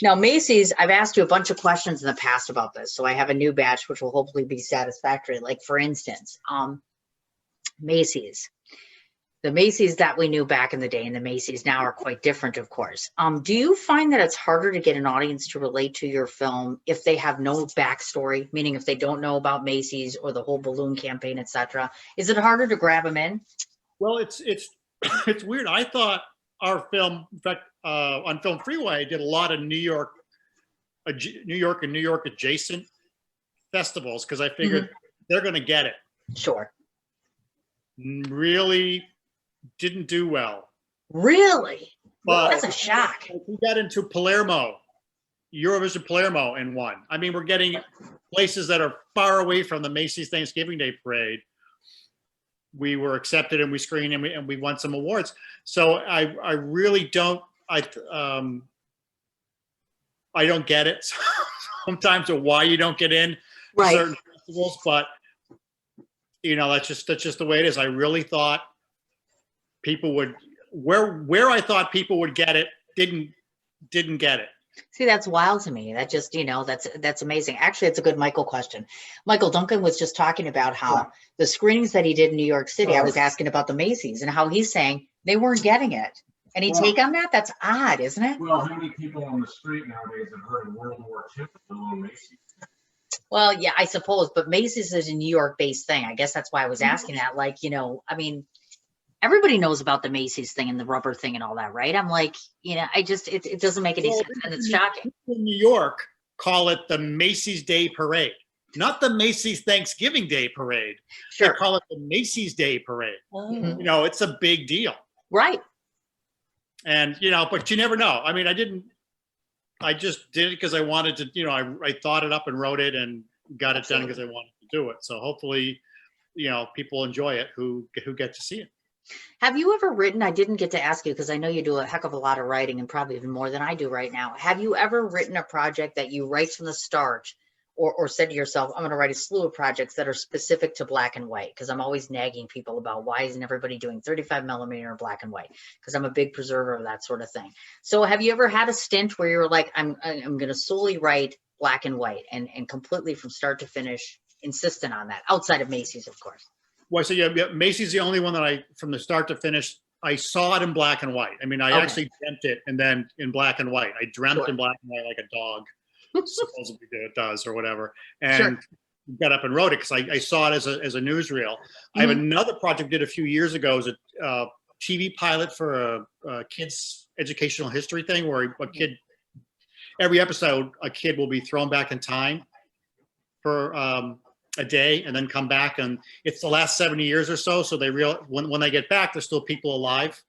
Now, Macy's, I've asked you a bunch of questions in the past about this, so I have a new batch, which will hopefully be satisfactory. Like, for instance, Macy's. The Macy's that we knew back in the day and the Macy's now are quite different, of course. Do you find that it's harder to get an audience to relate to your film if they have no backstory, meaning if they don't know about Macy's or the whole balloon campaign, etc.? Is it harder to grab them in? Well, it's it's weird. I thought our film, in fact, on Film Freeway, I did a lot of New York and New York adjacent festivals because I figured they're going to get it. Sure. Really didn't do well. Really? But that's a shock. We got into Palermo, Eurovision Palermo, and won. I mean, we're getting places that are far away from the Macy's Thanksgiving Day Parade. We were accepted and we screened and we won some awards. So I really don't I don't get it sometimes of why you don't get in certain festivals, but you know that's just the way it is. I really thought people would where I thought people would get it didn't get it. See, that's wild to me. That just, that's amazing. Actually, it's a good Michael question. Michael Duncan was just talking about how the screenings that he did in New York City, I was asking about the Macy's and how he's saying they weren't getting it. Any take on that? That's odd, isn't it? Well, how many people on the street nowadays have heard of World War II below Macy's? Well, yeah, I suppose, but Macy's is a New York-based thing. I guess that's why I was asking that. Like, I mean, everybody knows about the Macy's thing and the rubber thing and all that, right? I'm like, it doesn't make any sense, and it's shocking. In New York, call it the Macy's Day Parade, not the Macy's Thanksgiving Day Parade. Sure. They call it the Macy's Day Parade. Mm-hmm. It's a big deal. Right. And, but you never know. I mean, I just did it because I wanted to, I thought it up and wrote it and got it done because I wanted to do it. So hopefully, people enjoy it who get to see it. Have you ever written, I didn't get to ask you because I know you do a heck of a lot of writing and probably even more than I do right now. Have you ever written a project that you write from the start or said to yourself, I'm going to write a slew of projects that are specific to black and white? Because I'm always nagging people about why isn't everybody doing 35 millimeter black and white? Because I'm a big preserver of that sort of thing. So have you ever had a stint where you're like, I'm going to solely write black and white and completely from start to finish insistent on that outside of Macy's, of course? Well, so yeah, Macy's the only one that from the start to finish, I saw it in black and white. I mean, I actually dreamt it and then in black and white. I dreamt in black and white like a dog supposedly does or whatever. And got up and wrote it because I saw it as a newsreel. I have another project I did a few years ago. It was a TV pilot for a kid's educational history thing where every episode, a kid will be thrown back in time for a day and then come back, and it's the last 70 years or so. So they when they get back, there's still people alive.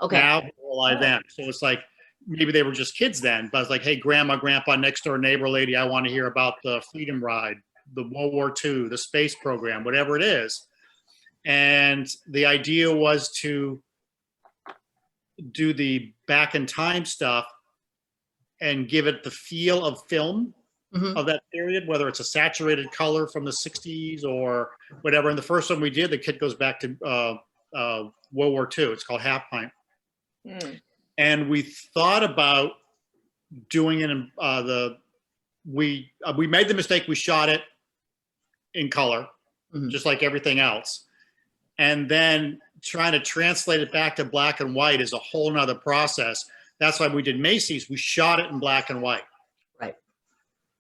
Now, alive then. So it's like maybe they were just kids then, but I was like, hey, grandma, grandpa, next door neighbor lady, I want to hear about the Freedom Ride, the World War II, the space program, whatever it is. And the idea was to do the back in time stuff and give it the feel of film. Of that period, whether it's a saturated color from the 60s or whatever. And the first one we did, the kid goes back to World War II. It's called Half Pint. And we thought about doing it in we made the mistake, we shot it in color, just like everything else. And then trying to translate it back to black and white is a whole nother process. That's why we did Macy's. We shot it in black and white.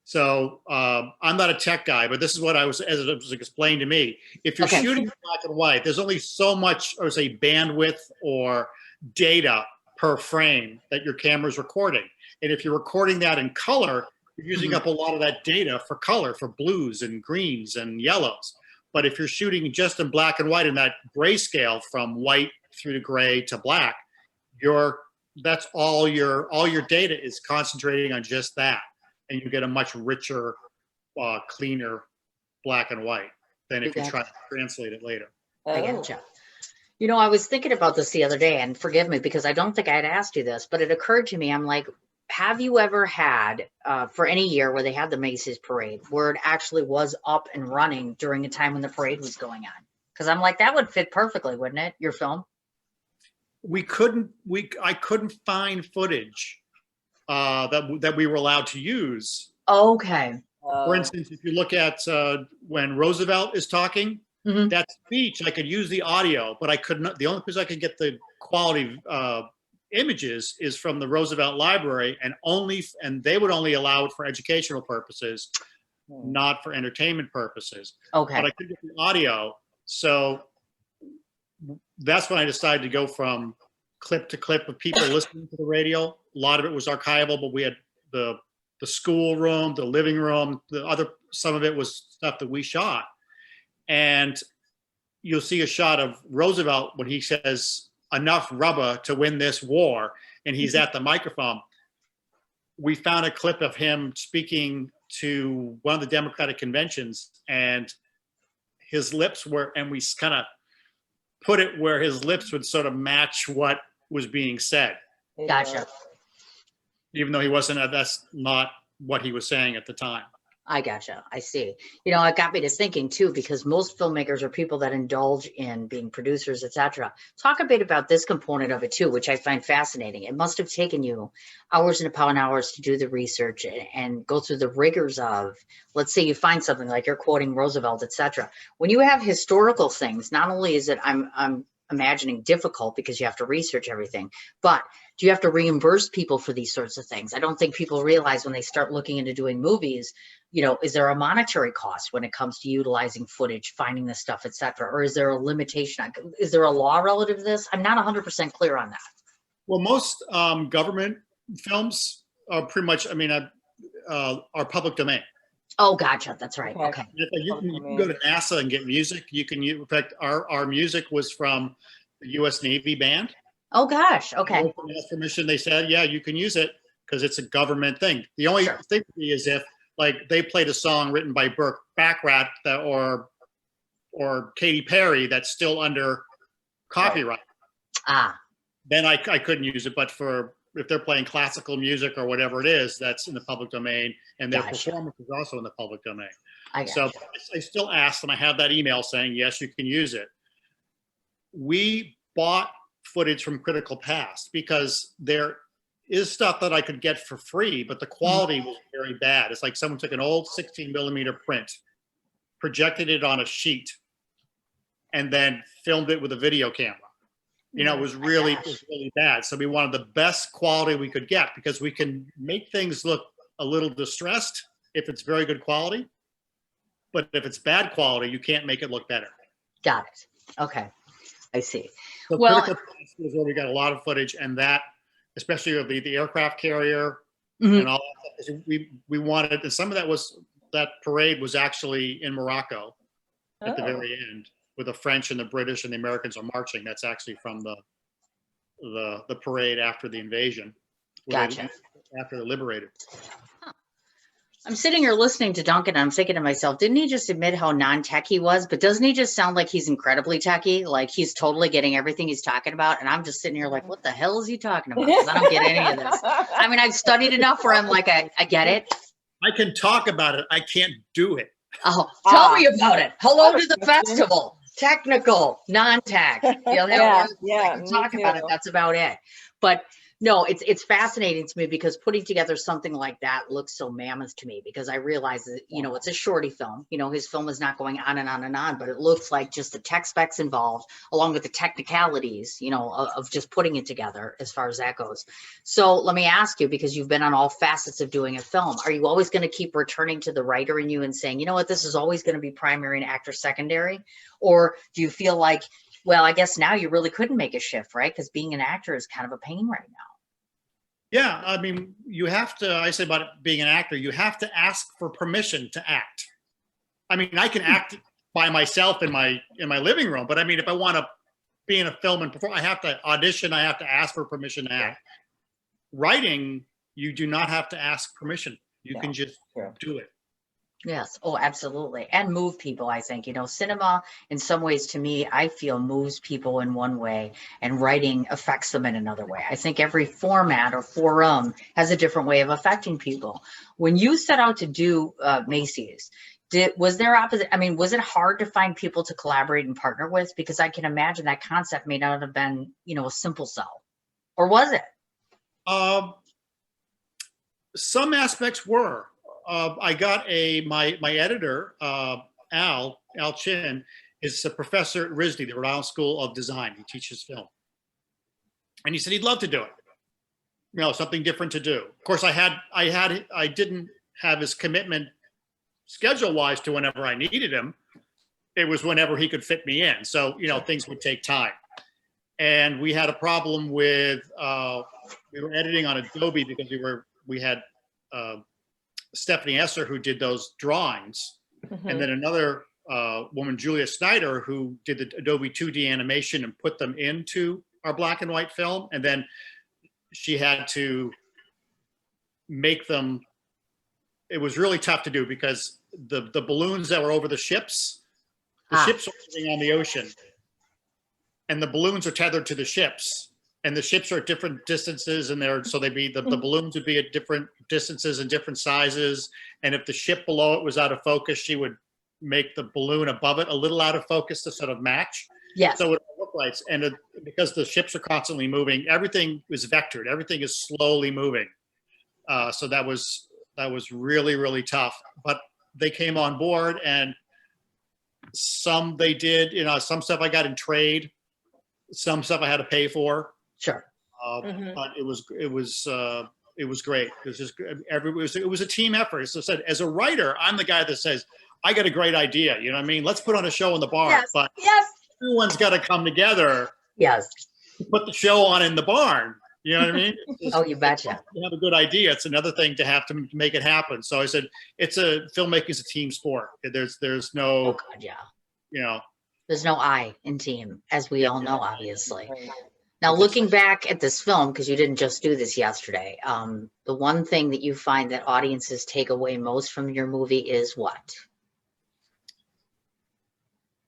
So I'm not a tech guy, but this is what as it was explained to me. If you're shooting in black and white, there's only so much, or say, bandwidth or data per frame that your camera's recording. And if you're recording that in color, you're using up a lot of that data for color, for blues and greens and yellows. But if you're shooting just in black and white in that grayscale from white through to gray to black, that's all your data is concentrating on just that. And you get a much richer, cleaner black and white than if you try to translate it later. I gotcha. I was thinking about this the other day, and forgive me because I don't think I had asked you this, but it occurred to me, I'm like, have you ever had, for any year where they had the Macy's parade, where it actually was up and running during a time when the parade was going on? Because I'm like, that would fit perfectly, wouldn't it, your film? I couldn't find footage that we were allowed to use. Okay. For instance, if you look at when Roosevelt is talking, that speech, I could use the audio, but I could not. The only place I could get the quality images is from the Roosevelt Library, and they would only allow it for educational purposes, not for entertainment purposes. Okay. But I could get the audio, so that's when I decided to go from clip to clip of people listening to the radio. A lot of it was archival, but we had the school room, the living room, some of it was stuff that we shot. And you'll see a shot of Roosevelt when he says, "Enough rubber to win this war," and he's at the microphone. We found a clip of him speaking to one of the Democratic conventions, and his lips were, and we kind of put it where his lips would sort of match what was being said. Gotcha. Even though he wasn't, that's not what he was saying at the time. I gotcha. I see. You know, it got me to thinking too, because most filmmakers are people that indulge in being producers, etc. Talk a bit about this component of it too, which I find fascinating. It must have taken you hours and upon hours to do the research and go through the rigors of, let's say you find something like you're quoting Roosevelt, etc. When you have historical things, not only is it, I'm imagining, difficult because you have to research everything, but do you have to reimburse people for these sorts of things? I don't think people realize when they start looking into doing movies, you know, is there a monetary cost when it comes to utilizing footage, finding this stuff, etc., or is there a limitation? Is there a law relative to this? I'm not 100% clear on that. Well, most government films are pretty much, are public domain. Oh, gotcha. That's right. Okay. You can go to NASA and get music. You can use, in fact, our music was from the U.S. Navy band. Oh, gosh. Okay. Permission. They said, yeah, you can use it because it's a government thing. The only thing is if, like, they played a song written by Burt Bacharach or Katy Perry that's still under copyright. Then I couldn't use it. But if they're playing classical music or whatever it is, that's in the public domain, and their performance is also in the public domain. So I still asked, and I have that email saying, yes, you can use it. We bought footage from Critical Past because there is stuff that I could get for free, but the quality was very bad. It's like someone took an old 16mm print, projected it on a sheet, and then filmed it with a video camera. You know, it was really bad. So we wanted the best quality we could get because we can make things look a little distressed if it's very good quality. But if it's bad quality, you can't make it look better. Got it. Okay. I see. So well, Critical Past is where we got a lot of footage, and that, especially of the aircraft carrier and all that. We wanted, and some of that parade was actually in Morocco at the very end, where the French and the British and the Americans are marching. That's actually from the parade after the invasion. Gotcha. After they're liberated. I'm sitting here listening to Duncan, and I'm thinking to myself, didn't he just admit how non-tech he was? But doesn't he just sound like he's incredibly techy? Like he's totally getting everything he's talking about. And I'm just sitting here like, what the hell is he talking about? Because I don't get any of this. I mean, I've studied enough where I'm like, I get it. I can talk about it. I can't do it. Oh, tell me about it. Hello to the festival. Technical, non-tech. I can talk about it. That's about it. But no, it's fascinating to me because putting together something like that looks so mammoth to me, because I realize that, you know, it's a shorty film. You know, his film is not going on and on and on, but it looks like just the tech specs involved along with the technicalities, you know, of just putting it together as far as that goes. So let me ask you, because you've been on all facets of doing a film, are you always going to keep returning to the writer in you and saying, you know what, this is always going to be primary and actor secondary? Or do you feel like, well, I guess now you really couldn't make a shift, right? Because being an actor is kind of a pain right now. Yeah, I mean, you have to, I say about it being an actor, you have to ask for permission to act. I mean, I can act by myself in my living room, but I mean, if I want to be in a film and perform, I have to audition, I have to ask for permission to act. Writing, you do not have to ask permission. You can just do it. Yes. Oh, absolutely. And move people, I think. You know, cinema, in some ways, to me, I feel moves people in one way and writing affects them in another way. I think every format or forum has a different way of affecting people. When you set out to do Macy's, was there opposite? I mean, was it hard to find people to collaborate and partner with? Because I can imagine that concept may not have been, you know, a simple sell. Or was it? Some aspects were. I got my editor, Al Chin, is a professor at RISD, the Rhode Island School of Design. He teaches film, and he said he'd love to do it. Something different to do. Of course, I didn't have his commitment schedule wise to whenever I needed him. It was whenever he could fit me in. So things would take time, and we had a problem with we were editing on Adobe because we had Stephanie Esser who did those drawings, and then another woman, Julia Snyder, who did the Adobe 2D animation and put them into our black and white film, and then she had to make them. It was really tough to do because the balloons that were over the ships are sitting on the ocean, and the balloons are tethered to the ships, and the ships are at different distances, and the balloons would be at different distances and different sizes. And if the ship below it was out of focus, she would make the balloon above it a little out of focus to sort of match. Yes. So it would look like, and because the ships are constantly moving, everything is vectored. Everything is slowly moving. So that was really, really tough. But they came on board, and some they did. Some stuff I got in trade. Some stuff I had to pay for. Sure. But it was great. It was a team effort. As I said, as a writer, I'm the guy that says, I got a great idea. You know what I mean? Let's put on a show in the barn. Yes. But yes. everyone's got to come together. Yes. To put the show on in the barn. You know what I mean? Oh, you betcha. You have a good idea. It's another thing to have to make it happen. So I said, filmmaking is a team sport. There's no, Oh God, yeah. There's no I in team, as we all know, obviously. Now, looking back at this film, because you didn't just do this yesterday, the one thing that you find that audiences take away most from your movie is what?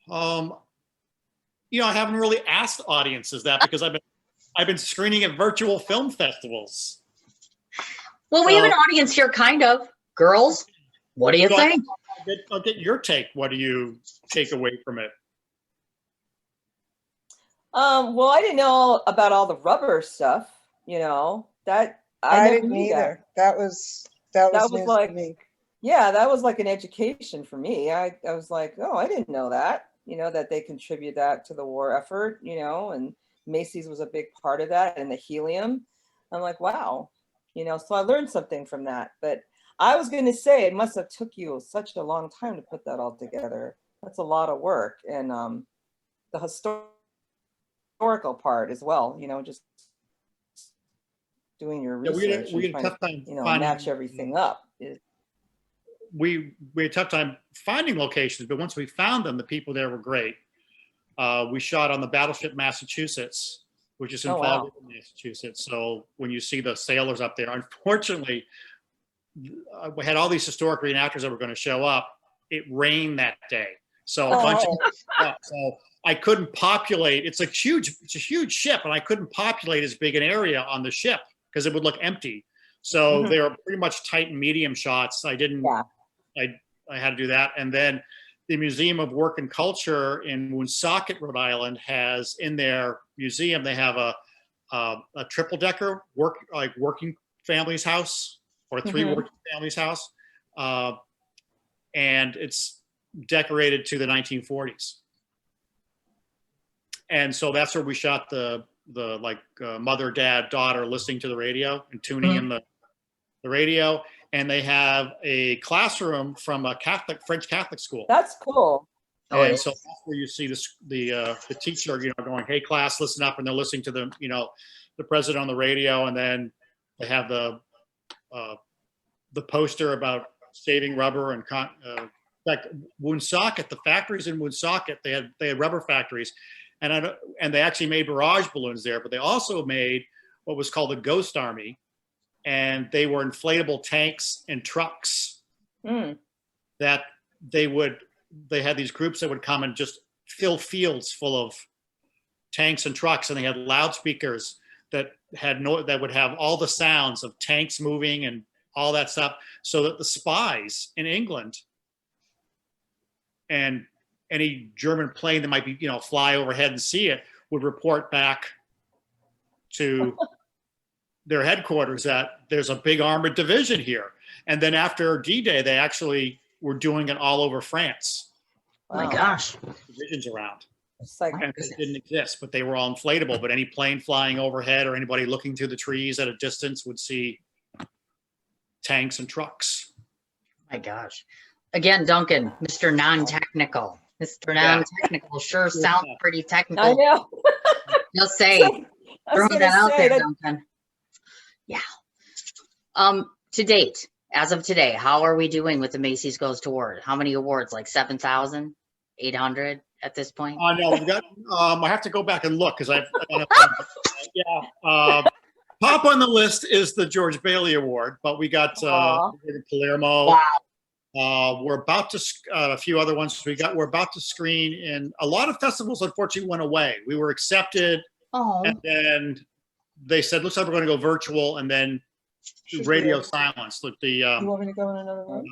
I haven't really asked audiences that because I've been screening at virtual film festivals. Well, we have an audience here, kind of. Girls, what do you think? I'll get your take. What do you take away from it? Well, I didn't know about all the rubber stuff. That I didn't either. That was news like, to me. Yeah, that was like an education for me. I was like, oh, I didn't know that. That they contribute that to the war effort. And Macy's was a big part of that, and the helium. I'm like, wow. So I learned something from that. But I was going to say it must have took you such a long time to put that all together. That's a lot of work, and the historical part as well. Just doing your research. We had a tough time finding, match everything up. We had a tough time finding locations, but once we found them, the people there were great. We shot on the battleship Massachusetts, which is in Fall River, Massachusetts. So when you see the sailors up there, unfortunately, we had all these historic reenactors that were going to show up. It rained that day, so a bunch of so I couldn't populate. It's a huge ship, and I couldn't populate as big an area on the ship because it would look empty. So they were pretty much tight and medium shots. I didn't. Yeah. I had to do that, and then the Museum of Work and Culture in Woonsocket, Rhode Island, has in their museum they have a triple-decker working families house or three working families house, and it's decorated to the 1940s. And so that's where we shot the mother, dad, daughter listening to the radio and tuning in the radio. And they have a classroom from a French Catholic school. That's cool. And so that's where you see the teacher, going, "Hey, class, listen up," and they're listening to the president on the radio, and then they have the poster about saving rubber and in fact, Woonsocket, the factories in Woonsocket, they had rubber factories, and they actually made barrage balloons there, but they also made what was called the Ghost Army. And they were inflatable tanks and trucks that they had these groups that would come and just fill fields full of tanks and trucks. And they had loudspeakers that would have all the sounds of tanks moving and all that stuff, so that the spies in England and any German plane that might be, fly overhead and see it would report back to their headquarters that there's a big armored division here. And then after D-Day, they actually were doing it all over France. Oh my Wow. gosh. Divisions around. It's like, And it didn't exist, but they were all inflatable. But any plane flying overhead or anybody looking through the trees at a distance would see tanks and trucks. My gosh. Again, Duncan, Mr. Non-technical. Mr. Non-technical sure sounds pretty I technical. know. Just say, I was throw gonna that out say there, that- Duncan. Yeah. To date, as of today, how are we doing with the Macy's Goes to Award? How many awards? Like 7,800 at this point? No, we got. I have to go back and look because I don't have. Top on the list is the George Bailey Award, but we got Palermo. Wow. We're about to a few other ones. We're about to screen in a lot of festivals. Unfortunately, went away. We were accepted, Oh, and then they said, "Looks like we're going to go virtual," and then radio silence. Look, the You want me to go in another room?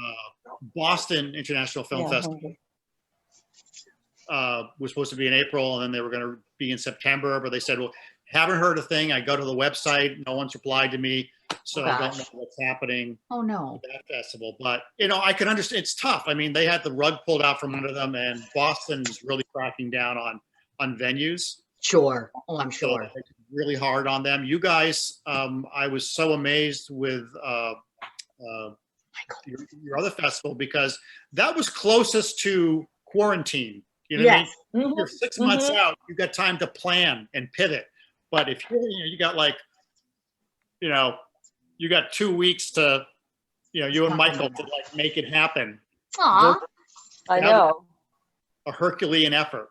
Boston International Film Yeah, Festival hungry. was supposed to be in April, and then they were going to be in September. But they said, "Well, haven't heard a thing." I go to the website, no one's replied to me, so I don't know what's happening. oh no. That festival. But I can understand it's tough. I mean, they had the rug pulled out from under them, and Boston is really cracking down on venues. Sure. Oh, I'm So sure. it's really hard on them. You guys, I was so amazed with your other festival because that was closest to quarantine. You know what I mean? Mhm. You're 6 months out, you got time to plan and pivot. But if you got like, you got 2 weeks to, you and Michael to like make it happen. Aw. I know. A Herculean effort.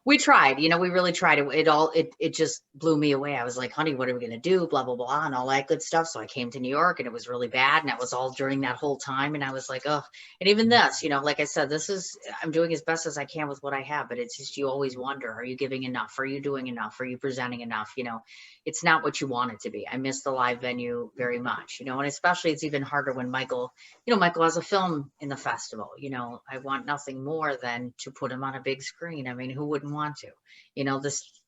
We tried, we really tried it. It just blew me away. I was like, honey, what are we going to do? Blah, blah, blah, and all that good stuff. So I came to New York and it was really bad. And that was all during that whole time. And I was like, oh, and even this, like I said, I'm doing as best as I can with what I have, but it's just, you always wonder, are you giving enough? Are you doing enough? Are you presenting enough? It's not what you want it to be. I miss the live venue very much, and especially it's even harder when Michael has a film in the festival. I want nothing more than to put him on a big screen. I mean, who wouldn't want to?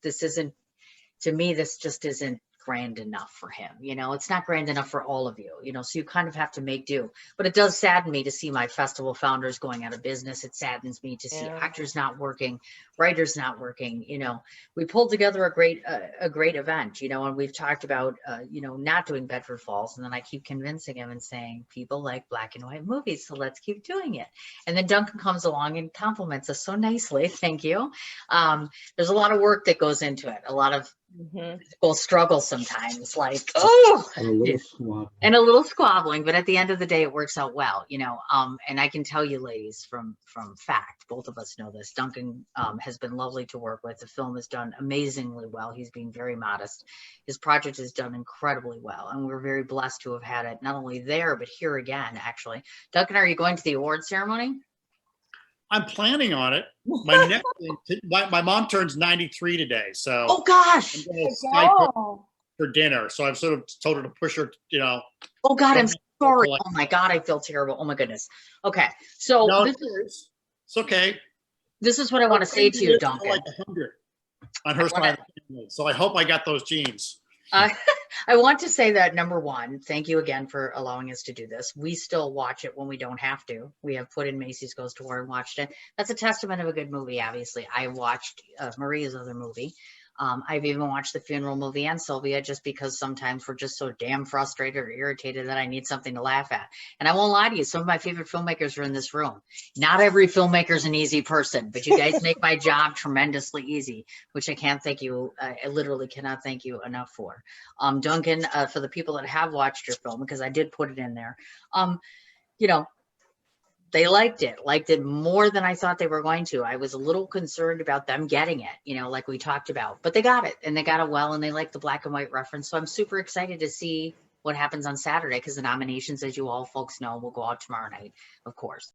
This isn't, to me, this just isn't grand enough for him. It's not grand enough for all of you, so you kind of have to make do. But it does sadden me to see my festival founders going out of business. It saddens me to see actors not working, writers not working. We pulled together a great event, and we've talked about, not doing Bedford Falls. And then I keep convincing him and saying, people like black and white movies, so let's keep doing it. And then Duncan comes along and compliments us so nicely. Thank you. There's a lot of work that goes into it, a lot of physical struggle sometimes, like, and a little squabbling, but at the end of the day, it works out well, and I can tell you, ladies, from fact, both of us know this, Duncan has been lovely to work with. The film has done amazingly well. He's being very modest. His project has done incredibly well, and we're very blessed to have had it not only there, but here again, actually. Duncan, are you going to the award ceremony? I'm planning on it. My mom turns 93 today, so oh gosh, I'm gonna Skype her for dinner. So I've sort of told her to push her, oh God, I'm sorry. Oh my God, I feel terrible. Oh my goodness. Okay, so no, it's okay. This is what I want to say to you, Duncan. Like 100 on her side of the family. So I hope I got those genes. I want to say that, number one, thank you again for allowing us to do this. We still watch it when we don't have to. We have put in Macy's Goes to War and watched it. That's a testament of a good movie, obviously. I watched Maria's other movie. I've even watched the funeral movie and Sylvia, just because sometimes we're just so damn frustrated or irritated that I need something to laugh at. And I won't lie to you, some of my favorite filmmakers are in this room. Not every filmmaker is an easy person, but you guys make my job tremendously easy, which I can't thank you. I literally cannot thank you enough for. Duncan, for the people that have watched your film, because I did put it in there, they liked it more than I thought they were going to. I was a little concerned about them getting it, like we talked about, but they got it, and they got it well, and they like the black and white reference. So I'm super excited to see what happens on Saturday, because the nominations, as you all folks know, will go out tomorrow night, of course.